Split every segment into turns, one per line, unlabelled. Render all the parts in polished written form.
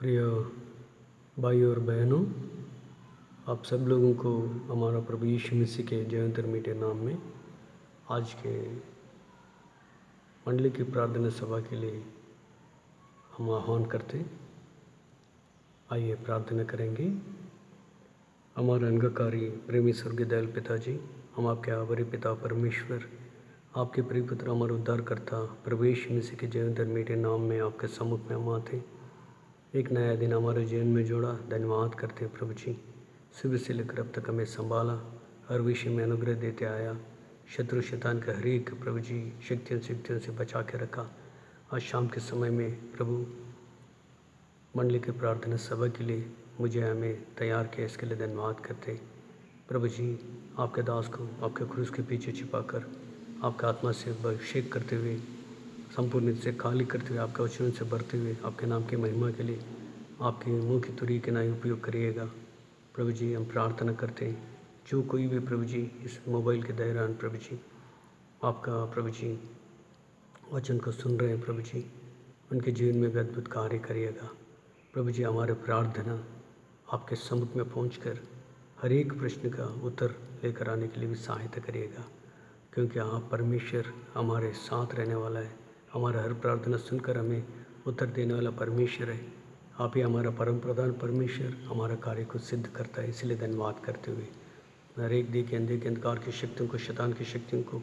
प्रिय भाई और बहनों, आप सब लोगों को हमारा प्रभु यीशु मसीह के जयंतर मीठे नाम में आज के मंडली की प्रार्थना सभा के लिए हम आह्वान करते हैं। आइए प्रार्थना करेंगे। हमारे अंगकारी प्रेमी स्वर्गीय दयाल पिताजी, हम आपके आभारी पिता परमेश्वर, आपके प्रिय पुत्र हमारे उद्धारकर्ता प्रभु यीशु मसीह के जयंतर मीठे नाम में आपके सम्मुख में हम आते। एक नया दिन हमारे जीवन में जोड़ा, धन्यवाद करते हैं प्रभु जी। सुबह से लेकर अब तक हमें संभाला, हर विषय में अनुग्रह देते आया। शत्रु शैतान का हर एक प्रभु जी शक्तियों से बचा के रखा। आज शाम के समय में प्रभु मंडली के प्रार्थना सभा के लिए मुझे हमें तैयार किया, इसके लिए धन्यवाद करते प्रभु जी। आपके दास को आपके क्रूस के पीछे छिपाकर आपका आत्मा से अभिषेक करते हुए, संपूर्ण से खाली करते हुए, आपके वचनों से भरते हुए आपके नाम की महिमा के लिए आपके मुँह की तुरी के नाई उपयोग करिएगा प्रभु जी। हम प्रार्थना करते हैं, जो कोई भी प्रभु जी इस मोबाइल के दौरान प्रभु जी आपका प्रभु जी वचन को सुन रहे हैं प्रभु जी, उनके जीवन में भी अद्भुत कार्य करिएगा प्रभु जी। हमारे प्रार्थना आपके सम्मुख में पहुंचकर हर एक प्रश्न का उत्तर लेकर आने के लिए भी सहायता करिएगा, क्योंकि आप परमेश्वर हमारे साथ रहने वाला है। हमारा हर प्रार्थना सुनकर हमें उत्तर देने वाला परमेश्वर है। आप ही हमारा परम प्रधान परमेश्वर हमारा कार्य को सिद्ध करता है। इसलिए धन्यवाद करते हुए हर एक देखे अनदेखे अंधकार की शक्तियों को, शैतान की शक्तियों को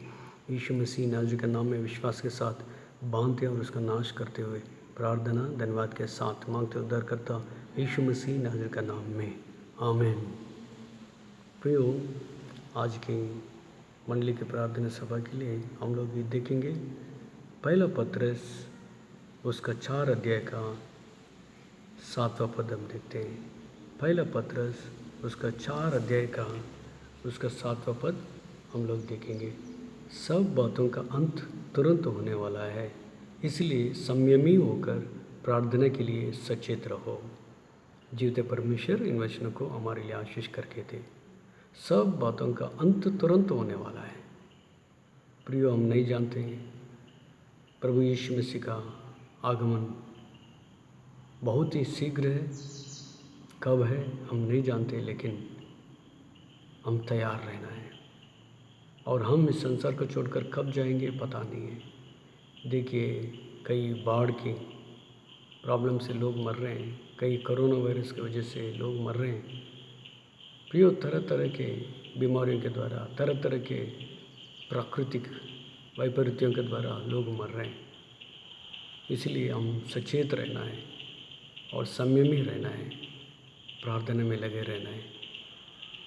यीशु मसीह नाज़री के नाम में विश्वास के साथ बांधते और उसका नाश करते हुए प्रार्थना धन्यवाद के साथ मांगते उद्धार करता यीशु मसीह नाज़री का नाम में, आमीन। प्रियो, आज की मंडली की प्रार्थना सभा के लिए हम लोग ये देखेंगे पहला पत्रस उसका 4 अध्याय का 7वां पद हम देखते हैं। पहला पत्रस उसका 4 अध्याय का उसका 7वां पद हम लोग देखेंगे। सब बातों का अंत तुरंत होने वाला है, इसलिए संयमी होकर प्रार्थना के लिए सचेत रहो। जीवते परमेश्वर इन वचनों को हमारे लिए आशीष करके थे। सब बातों का अंत तुरंत होने वाला है। प्रियो, हम नहीं जानते प्रभु यीशु मसीह का आगमन बहुत ही शीघ्र है, कब है हम नहीं जानते, लेकिन हम तैयार रहना है। और हम इस संसार को छोड़कर कब जाएंगे पता नहीं है। देखिए, कई बाढ़ की प्रॉब्लम से लोग मर रहे हैं, कई कोरोना वायरस की वजह से लोग मर रहे हैं। प्रियो, तरह तरह के बीमारियों के द्वारा, तरह तरह के प्राकृतिक वैपरीत्यों के द्वारा लोग मर रहे हैं। इसलिए हम सचेत रहना है और संयमी रहना है, प्रार्थना में लगे रहना है।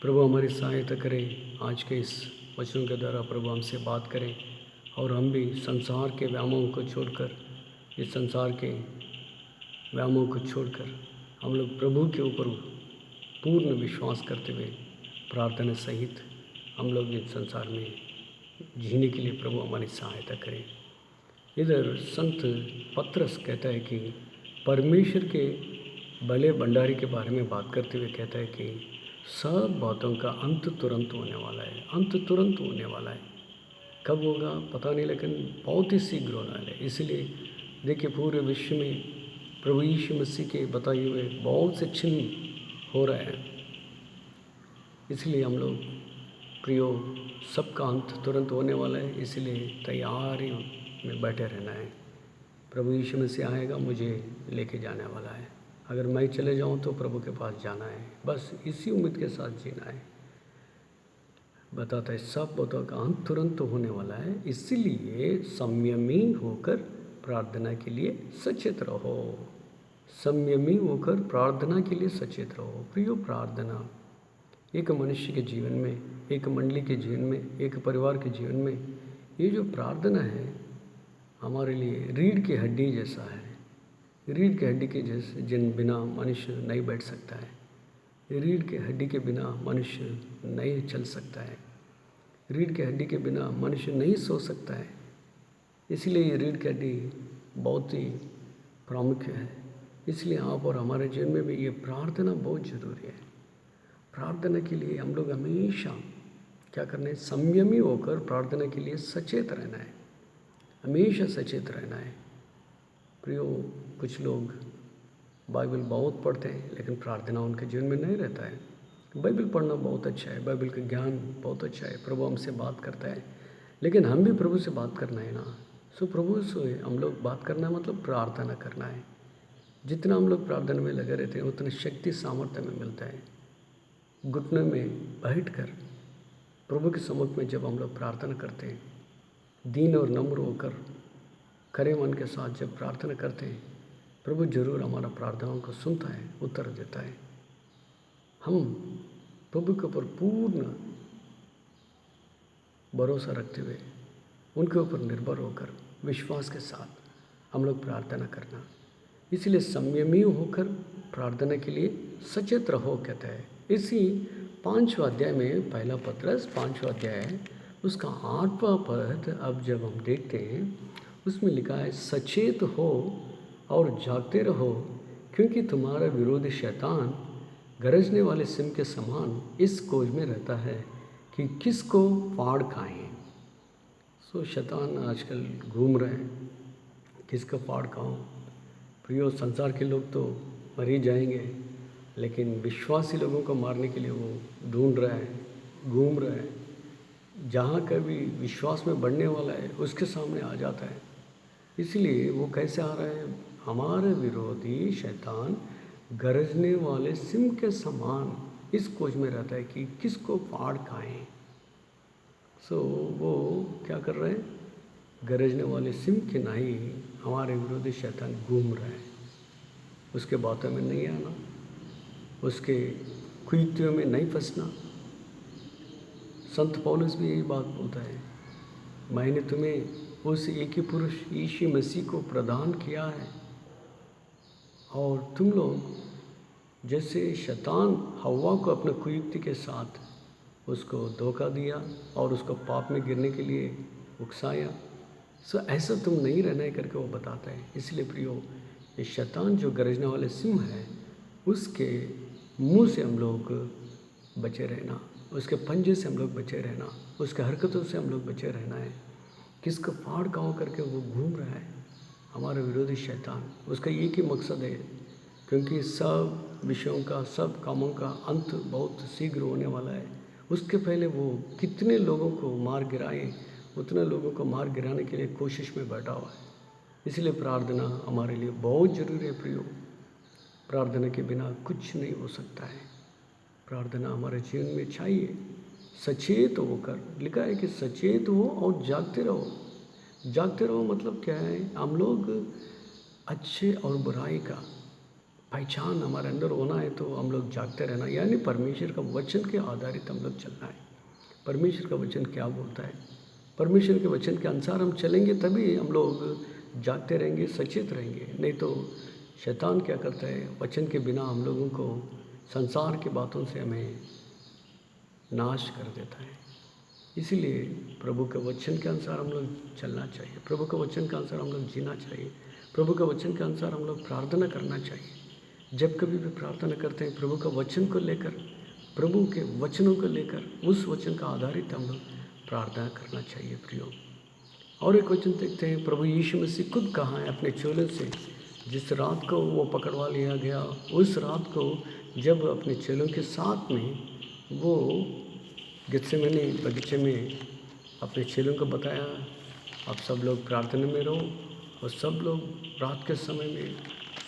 प्रभु हमारी सहायता करें। आज के इस वचनों के द्वारा प्रभु हमसे बात करें और हम भी संसार के व्यामों को छोड़कर, इस संसार के व्यामों को छोड़कर हम लोग प्रभु के ऊपर पूर्ण विश्वास करते हुए प्रार्थना सहित हम लोग इस संसार में जीने के लिए प्रभु हमारी सहायता करें। इधर संत पत्रस कहता है कि परमेश्वर के भले भंडारी के बारे में बात करते हुए कहता है कि सब बातों का अंत तुरंत होने वाला है। अंत तुरंत होने वाला है, कब होगा पता नहीं, लेकिन बहुत ही शीघ्र होने वाला है। इसलिए देखिए, पूरे विश्व में प्रभु यीशु मसीह के बताए हुए बहुत से चिन्ह हो रहे हैं। इसलिए हम लोग प्रियो, सबका अंत तुरंत होने वाला है, इसलिए तैयारी में बैठे रहना है। प्रभु यीशु मसीह आएगा, मुझे लेके जाने वाला है। अगर मैं चले जाऊं तो प्रभु के पास जाना है, बस इसी उम्मीद के साथ जीना है। बताता है सब बातों का अंत तुरंत होने वाला है, इसलिए संयमी होकर प्रार्थना के लिए सचेत रहो। संयमी होकर प्रार्थना के लिए सचेत रहो। प्रियो, प्रार्थना एक मनुष्य के जीवन में, एक मंडली के जीवन में, एक परिवार के जीवन में, ये जो प्रार्थना है हमारे लिए रीढ़ की हड्डी जैसा है। रीढ़ की हड्डी के जैसे जिन बिना मनुष्य नहीं बैठ सकता है। रीढ़ की हड्डी के बिना मनुष्य नहीं चल सकता है। रीढ़ की हड्डी के बिना मनुष्य नहीं सो सकता है। इसलिए ये रीढ़ की हड्डी बहुत ही प्रामुख्य है। इसलिए आप और हमारे जीवन में भी ये प्रार्थना बहुत ज़रूरी है। प्रार्थना के लिए हम लोग हमेशा क्या करना है, संयमी होकर प्रार्थना के लिए सचेत रहना है, हमेशा सचेत रहना है। प्रियो, कुछ लोग बाइबल बहुत पढ़ते हैं लेकिन प्रार्थना उनके जीवन में नहीं रहता है। बाइबल पढ़ना बहुत अच्छा है, बाइबल का ज्ञान बहुत अच्छा है, प्रभु हमसे बात करता है, लेकिन हम भी प्रभु से बात करना है ना। सो प्रभु से हम लोग बात करना है, मतलब प्रार्थना करना है। जितना हम लोग प्रार्थना में लगे रहते हैं उतनी शक्ति सामर्थ्य में मिलता है। घुटने में बैठकर प्रभु के सम्मुख में जब हम लोग प्रार्थना करते हैं, दीन और नम्र होकर खरे मन के साथ जब प्रार्थना करते हैं, प्रभु जरूर हमारा प्रार्थनाओं को सुनता है, उत्तर देता है। हम प्रभु के ऊपर पूर्ण भरोसा रखते हुए उनके ऊपर निर्भर होकर विश्वास के साथ हम लोग प्रार्थना करना। इसलिए संयमी होकर प्रार्थना के लिए सचेत रहो कहता है। इसी 5वां अध्याय में, पहला पत्रस 5वां अध्याय उसका 8वां पद अब जब हम देखते हैं, उसमें लिखा है, सचेत हो और जागते रहो, क्योंकि तुम्हारा विरोधी शैतान गरजने वाले सिंह के समान इस खोज में रहता है कि किसको फाड़ खाएं। सो शैतान आजकल घूम रहे हैं, किसका फाड़ खाऊं। प्रियो, संसार के लोग तो मर ही जाएंगे, लेकिन विश्वासी लोगों को मारने के लिए वो ढूंढ रहा है, घूम रहा है। जहाँ कभी विश्वास में बढ़ने वाला है उसके सामने आ जाता है। इसलिए वो कैसे आ रहा है, हमारे विरोधी शैतान गरजने वाले सिंह के समान इस खोज में रहता है कि किसको फाड़ खाएं। सो वो क्या कर रहे हैं, गरजने वाले सिंह के नहीं हमारे विरोधी शैतान घूम रहा है। उसके बातों में नहीं आना, उसके कुयुक्तियों में नहीं फंसना। संत पौलुस भी यही बात बोलता है, मैंने तुम्हें उस एक ही पुरुष यीशु मसीह को प्रदान किया है, और तुम लोग जैसे शैतान हव्वा को अपने कुयुक्ति के साथ उसको धोखा दिया और उसको पाप में गिरने के लिए उकसाया, सो ऐसा तुम नहीं रहना है करके वो बताता है। इसलिए प्रियो, ये शैतान जो गरजने वाले सिंह है, उसके मुंह से हम लोग बचे रहना, उसके पंजे से हम लोग बचे रहना, उसके हरकतों से हम लोग बचे रहना है। किसको फाड़ खाओ करके वो घूम रहा है, हमारे विरोधी शैतान। उसका एक ही मकसद है, क्योंकि सब विषयों का, सब कामों का अंत बहुत शीघ्र होने वाला है। उसके पहले वो कितने लोगों को मार गिराए, उतने लोगों को मार गिराने के लिए कोशिश में बैठा हुआ है। इसलिए प्रार्थना हमारे लिए बहुत ज़रूरी है प्रियो। प्रार्थना के बिना कुछ नहीं हो सकता है। प्रार्थना हमारे जीवन में चाहिए। सचेत होकर, लिखा है कि सचेत हो और जागते रहो। जागते रहो मतलब क्या है, हम लोग अच्छे और बुराई का पहचान हमारे अंदर होना है, तो हम लोग जागते रहना, यानी परमेश्वर का वचन के आधारित हम लोग चलना है। परमेश्वर का वचन क्या बोलता है, परमेश्वर के वचन के अनुसार हम चलेंगे, तभी हम लोग जागते रहेंगे, सचेत रहेंगे। नहीं तो शैतान क्या करता है, वचन के बिना हम लोगों को संसार की बातों से हमें नाश कर देता है। इसीलिए प्रभु के वचन के अनुसार हम लोग चलना चाहिए, प्रभु के वचन के अनुसार हम लोग जीना चाहिए, प्रभु के वचन के अनुसार हम लोग प्रार्थना करना चाहिए। जब कभी भी प्रार्थना करते हैं, प्रभु का वचन को लेकर, प्रभु के वचनों को लेकर, उस वचन का आधारित हम लोग प्रार्थना करना चाहिए प्रियो। और एक वचन देखते हैं, प्रभु यीशु मसीह खुद कहा है अपने चेलों से, जिस रात को वो पकड़वा लिया गया, उस रात को जब अपने चेलों के साथ में वो गेत्सेमनी बगीचे में अपने चेलों को बताया, आप सब लोग प्रार्थना में रहो, और सब लोग रात के समय में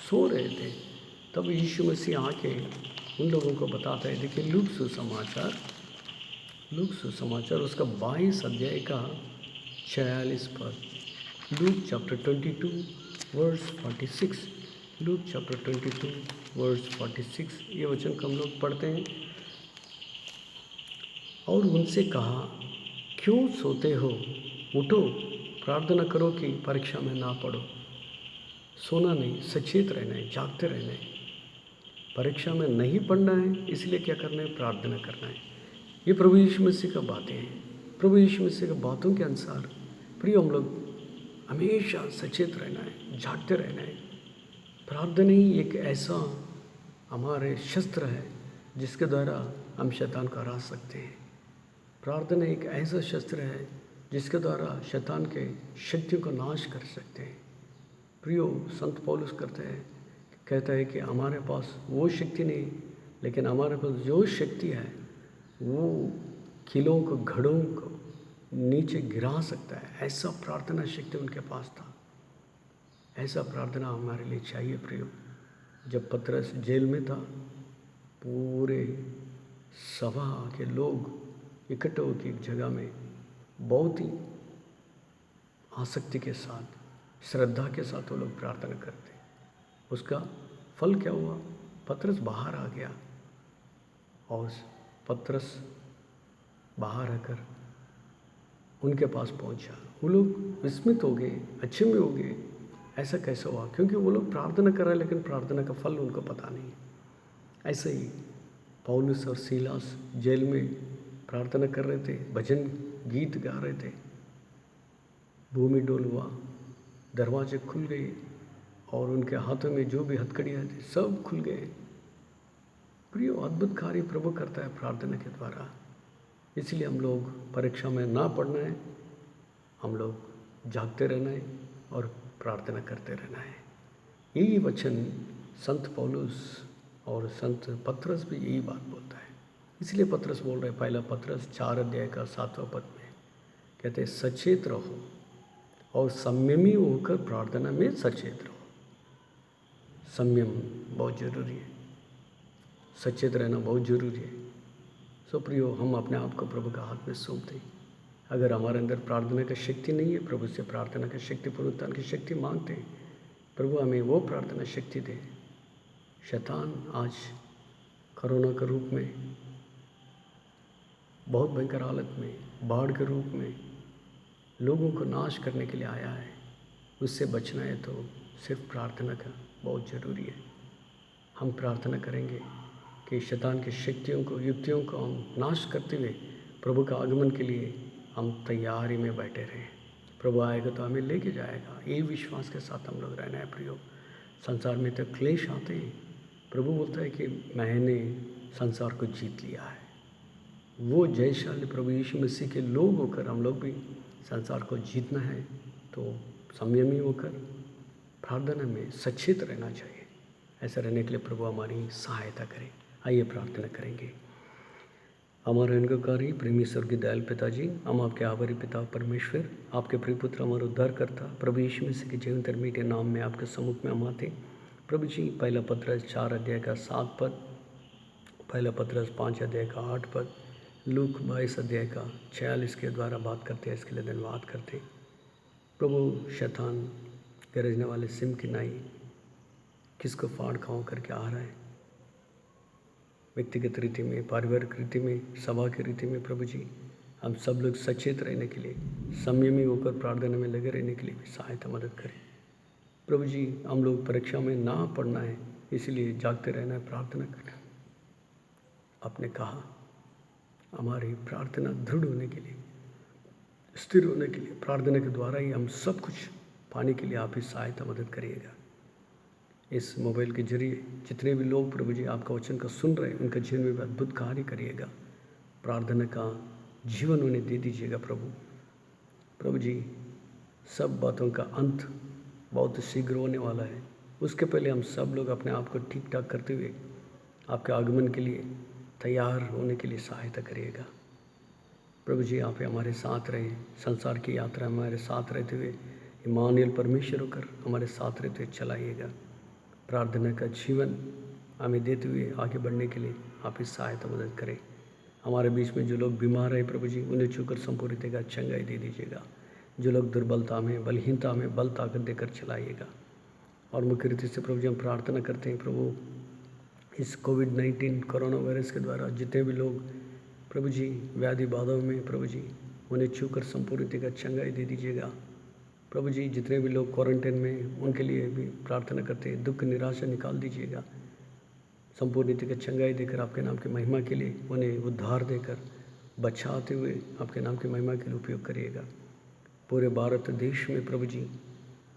सो रहे थे। तब यीशु मसीह आके उन लोगों को बताता है। देखिए लूक सुसमाचार उसका 22 अध्याय का 46 पद, Luke chapter 22 verse 46, Luke chapter 22 verse 46, ये वचन को हम लोग पढ़ते हैं। और उनसे कहा, क्यों सोते हो, उठो, प्रार्थना करो कि परीक्षा में ना पड़ो। सोना नहीं, सचेत रहना है, जागते रहना है। परीक्षा में नहीं पढ़ना है, इसलिए क्या करना है, प्रार्थना करना है। ये प्रभु यीशु मसीह का बातें हैं। प्रभु यीशु मसीह के बातों के अनुसार प्रिय हम लोग हमेशा सचेत रहना है, जागते रहना है। प्रार्थना ही एक ऐसा हमारे शस्त्र है जिसके द्वारा हम शैतान को हरा सकते हैं। प्रार्थना एक ऐसा शस्त्र है जिसके द्वारा शैतान के शक्तियों को नाश कर सकते हैं। प्रियो, संत पौलुस करते हैं, कहता है कि हमारे पास वो शक्ति नहीं, लेकिन हमारे पास जो शक्ति है वो किलों को, घड़ों को नीचे गिरा सकता है। ऐसा प्रार्थना शक्ति उनके पास था। ऐसा प्रार्थना हमारे लिए चाहिए प्रियो। जब पतरस जेल में था, पूरे सभा के लोग इकट्ठे होकर एक जगह में बहुत ही आसक्ति के साथ, श्रद्धा के साथ वो लोग प्रार्थना करते। उसका फल क्या हुआ? पतरस बाहर आ गया और पतरस बाहर आकर उनके पास पहुंचा। वो लोग विस्मित हो गए, अचंभे हो गए, ऐसा कैसे हुआ? क्योंकि वो लोग प्रार्थना कर रहे हैं लेकिन प्रार्थना का फल उनको पता नहीं। ऐसे ही पौलुस और सीलास जेल में प्रार्थना कर रहे थे, भजन गीत गा रहे थे। भूमि डोल हुआ, दरवाजे खुल गए और उनके हाथों में जो भी हथकड़ियाँ थी सब खुल गए। प्रियो, अद्भुत कार्य प्रभु करता है प्रार्थना के द्वारा। इसलिए हम लोग परीक्षा में ना पढ़ना है, हम लोग जागते रहना है और प्रार्थना करते रहना है। यही वचन संत पौलुस और संत पतरस भी यही बात बोलता है। इसलिए पतरस बोल रहे, पहला पतरस 4 अध्याय का 7वां पद में कहते हैं, सचेत रहो और संयमी होकर प्रार्थना में सचेत रहो। संयम बहुत ज़रूरी है, सचेत रहना बहुत ज़रूरी है। सो प्रियो, हम अपने आप को प्रभु का हाथ में सौंप दें। अगर हमारे अंदर प्रार्थना की शक्ति नहीं है, प्रभु से प्रार्थना की शक्ति, पुनरुत्थान की शक्ति मांगते हैं। प्रभु हमें वो प्रार्थना शक्ति दे। शैतान आज कोरोना के रूप में, बहुत भयंकर हालत में, बाढ़ के रूप में लोगों को नाश करने के लिए आया है। उससे बचना है तो सिर्फ प्रार्थना का बहुत ज़रूरी है। हम प्रार्थना करेंगे कि शैतान की शक्तियों को, युक्तियों को हम नाश करते हुए प्रभु का आगमन के लिए हम तैयारी में बैठे रहें। प्रभु आएगा तो हमें लेके जाएगा, ये विश्वास के साथ हम लोग रहना है प्रियो। संसार में तो क्लेश आते हैं, प्रभु बोलता है कि मैंने संसार को जीत लिया है। वो जयशाली प्रभु यीशु मसीह के लोग होकर हम लोग भी संसार को जीतना है तो संयमी होकर प्रार्थना में सचेत रहना चाहिए। ऐसा रहने के लिए प्रभु हमारी सहायता करें। आइए प्रार्थना करेंगे। हमारे अनुग्रहकारी प्रेमी स्वर्गीय दयाल पिताजी, हम आपके आभारी पिता परमेश्वर, आपके प्रिय पुत्र हमारे उद्धारकर्ता प्रभु यीशु मसीह के जीवन मीठे नाम में आपके सम्मुख में हम आते। प्रभु जी, पहला पतरस 4 अध्याय का 7 पद, पहला पतरस 5 अध्याय का 8 पद, लूक 22 अध्याय का 46 के द्वारा बात करते हैं। इसके लिए धन्यवाद करते। प्रभु, शैतान गरजने वाले सिम की नाई किसको फाड़ खाओ करके आ रहा है, व्यक्तिगत रीति में, पारिवारिक रीति में, सभा की रीति में। प्रभु जी, हम सब लोग सचेत रहने के लिए, संयमी होकर प्रार्थना में लगे रहने के लिए भी सहायता मदद करें। प्रभु जी, हम लोग परीक्षा में ना पढ़ना है, इसलिए जागते रहना है, प्रार्थना करना। आपने कहा हमारी प्रार्थना दृढ़ होने के लिए, स्थिर होने के लिए, प्रार्थना के द्वारा ही हम सब कुछ पाने के लिए आप ही सहायता मदद करिएगा। इस मोबाइल के जरिए जितने भी लोग प्रभु जी आपका वचन का सुन रहे हैं, उनका जीवन में भी अद्भुत कार्य करिएगा। प्रार्थना का जीवन उन्हें दे दीजिएगा प्रभु। प्रभु जी, सब बातों का अंत बहुत शीघ्र होने वाला है। उसके पहले हम सब लोग अपने आप को ठीक ठाक करते हुए आपके आगमन के लिए तैयार होने के लिए सहायता करिएगा। प्रभु जी, आप हमारे साथ रहें। संसार की यात्रा में हमारे साथ रहते हुए इमानुएल परमेश्वर होकर हमारे साथ रहते हुए चलाइएगा। प्रार्थना का जीवन हमें देते हुए आगे बढ़ने के लिए आप इस सहायता मदद करें। हमारे बीच में जो लोग बीमार हैं प्रभु जी, उन्हें छूकर संपूर्णता चंगाई दे दीजिएगा। जो लोग दुर्बलता में, बलहीनता में बल ताकत देकर चलाइएगा। और मुख्य रीति से प्रभु जी हम प्रार्थना करते हैं प्रभु, इस कोविड-19 कोरोना वायरस के द्वारा जितने भी लोग प्रभु जी व्याधि बाधाओं में, प्रभु जी उन्हें छूकर संपूर्णता चंगाई दे दीजिएगा। प्रभु जी, जितने भी लोग क्वारंटाइन में, उनके लिए भी प्रार्थना करते हैं, दुख निराशा निकाल दीजिएगा। संपूर्ण नीति का चंगाई देकर आपके नाम की महिमा के लिए उन्हें उद्धार देकर बचाते हुए आपके नाम की महिमा के लिए उपयोग करिएगा। पूरे भारत देश में प्रभु जी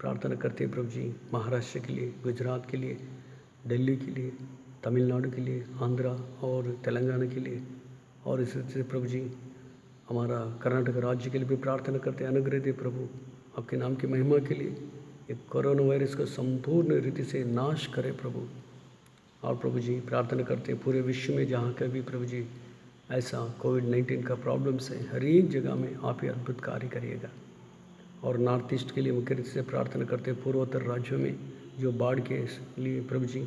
प्रार्थना करते हैं प्रभु जी, महाराष्ट्र के लिए, गुजरात के लिए, दिल्ली के लिए, तमिलनाडु के लिए, आंध्रा और तेलंगाना के लिए, और इस तरह से प्रभु जी हमारा कर्नाटक राज्य के लिए भी प्रार्थना करते हैं। अनुग्रह दे प्रभु, आपके नाम की महिमा के लिए ये कोरोना वायरस को संपूर्ण रीति से नाश करे प्रभु। और प्रभु जी प्रार्थना करते हैं पूरे विश्व में जहाँ का भी प्रभु जी ऐसा कोविड-19 का प्रॉब्लम्स है, हर एक जगह में आप ही अद्भुत कार्य करिएगा। और नॉर्थ ईस्ट के लिए मुख्य रूप से प्रार्थना करते हैं, पूर्वोत्तर राज्यों में जो बाढ़ के लिए प्रभु जी,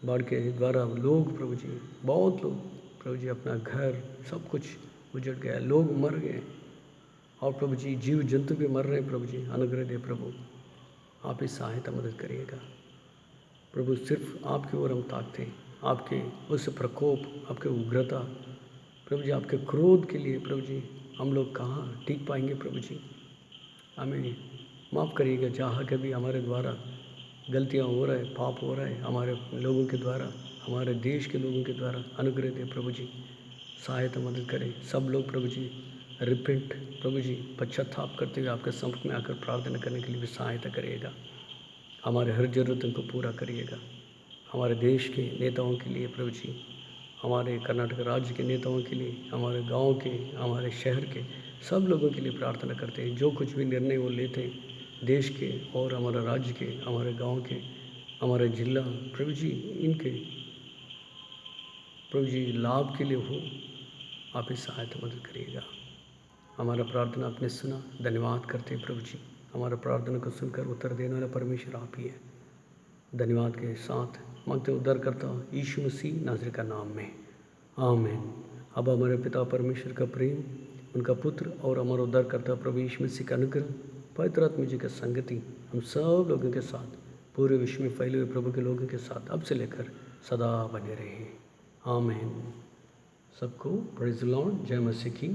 बाढ़ के द्वारा लोग प्रभु जी, बहुत लोग प्रभु जी अपना घर सब कुछ उजड़ गया, लोग मर गए और प्रभु जी जीव जंतु भी मर रहे हैं प्रभु जी। अनुग्रह दे प्रभु, आप ही सहायता मदद करिएगा प्रभु। सिर्फ आपकी ओर हम ताकते हैं, आपके उस प्रकोप, आपके उग्रता प्रभु जी, आपके क्रोध के लिए प्रभु जी हम लोग कहाँ टिक पाएंगे प्रभु जी। हमें माफ़ करिएगा जहाँ कभी हमारे द्वारा गलतियाँ हो रहा है, पाप हो रहा है हमारे लोगों के द्वारा, हमारे देश के लोगों के द्वारा। अनुग्रह दे प्रभु जी, सहायता मदद करें सब लोग प्रभु जी। रिपेंट प्रभु जी, पश्चाताप करते हुए आपके संपर्क में आकर प्रार्थना करने के लिए भी सहायता करिएगा। हमारे हर ज़रूरतों को पूरा करिएगा। हमारे देश के नेताओं के लिए प्रभु जी, हमारे कर्नाटक राज्य के नेताओं के लिए, हमारे गांव के, हमारे शहर के सब लोगों के लिए प्रार्थना करते हैं। जो कुछ भी निर्णय वो लेते हैं देश के और हमारे राज्य के, हमारे गांव के, हमारे जिला प्रभु जी, इनके प्रभु जी लाभ के लिए हो, आप ही सहायता मदद करिएगा। हमारा प्रार्थना आपने सुना, धन्यवाद करते हैं प्रभु जी। हमारा प्रार्थना को सुनकर उत्तर देने वाला परमेश्वर आप ही है। धन्यवाद के साथ मांगते उद्धार करता हूँ यीशु मसीह नाज़री का नाम में, आमीन। अब हमारे पिता परमेश्वर का प्रेम, उनका पुत्र और हमारा उद्धार करता प्रभु यीशु मसीह का अनुग्रह, पवित्र आत्मा जी की संगति हम सब लोगों के साथ, पूरे विश्व में फैले हुए प्रभु के लोगों के साथ अब से लेकर सदा बने रहे, आमीन। सबको प्रेज़ द लॉर्ड, जय मसीह की।